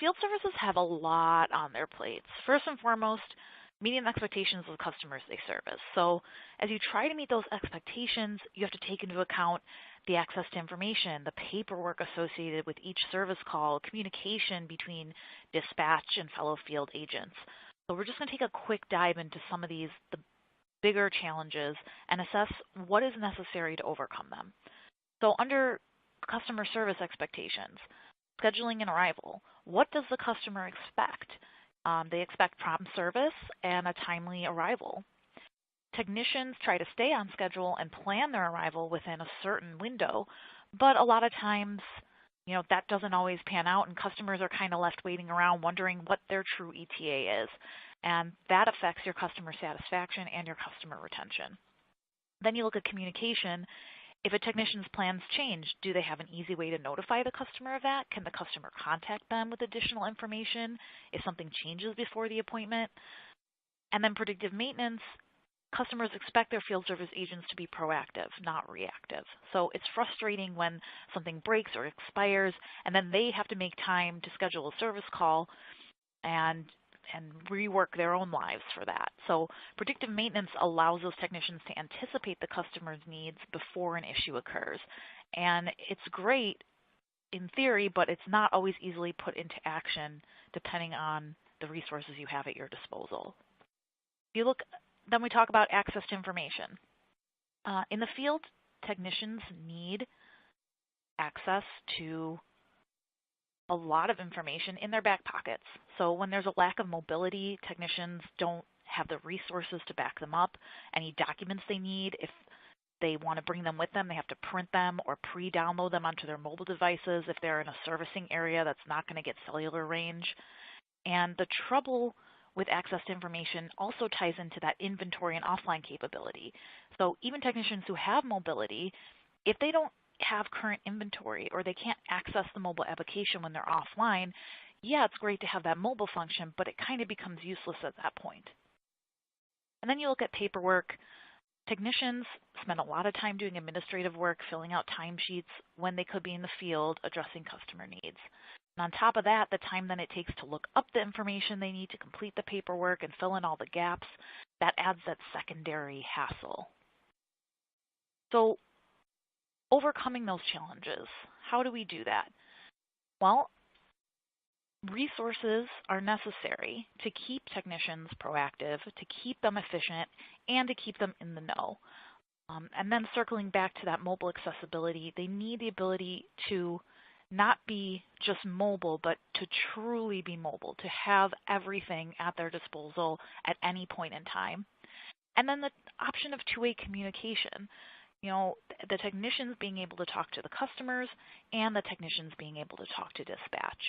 Field services have a lot on their plates. First and foremost, meeting the expectations of the customers they service. So as you try to meet those expectations, you have to take into account the access to information, the paperwork associated with each service call, communication between dispatch and fellow field agents. So we're just going to take a quick dive into some of these, the bigger challenges, and assess what is necessary to overcome them. So under customer service expectations, scheduling an arrival, what does the customer expect? They expect prompt service and a timely arrival. Technicians try to stay on schedule and plan their arrival within a certain window, but a lot of times, that doesn't always pan out, and customers are kind of left waiting around wondering what their true ETA is, and that affects your customer satisfaction and your customer retention. Then you look at communication. If a technician's plans change, do they have an easy way to notify the customer of that? Can the customer contact them with additional information if something changes before the appointment? And then predictive maintenance, customers expect their field service agents to be proactive, not reactive. So it's frustrating when something breaks or expires, and then they have to make time to schedule a service call and rework their own lives for that. So predictive maintenance allows those technicians to anticipate the customer's needs before an issue occurs. And it's great in theory, but it's not always easily put into action depending on the resources you have at your disposal. If you look, then we talk about access to information. In the field, technicians need access to a lot of information in their back pockets. So when there's a lack of mobility, technicians don't have the resources to back them up. Any documents they need, if they want to bring them with them, they have to print them or pre-download them onto their mobile devices if they're in a servicing area that's not going to get cellular range. And the trouble with access to information also ties into that inventory and offline capability. So even technicians who have mobility, if they don't have current inventory or they can't access the mobile application when they're offline, yeah, it's great to have that mobile function, but it kind of becomes useless at that point. And then you look at paperwork. Technicians spend a lot of time doing administrative work, filling out timesheets when they could be in the field addressing customer needs. And on top of that, the time that it takes to look up the information they need to complete the paperwork and fill in all the gaps, that adds that secondary hassle. So overcoming those challenges, how do we do that? Well, resources are necessary to keep technicians proactive, to keep them efficient, and to keep them in the know. And then circling back to that mobile accessibility, they need the ability to not be just mobile, but to truly be mobile, to have everything at their disposal at any point in time. And then the option of two-way communication. The technicians being able to talk to the customers and the technicians being able to talk to dispatch.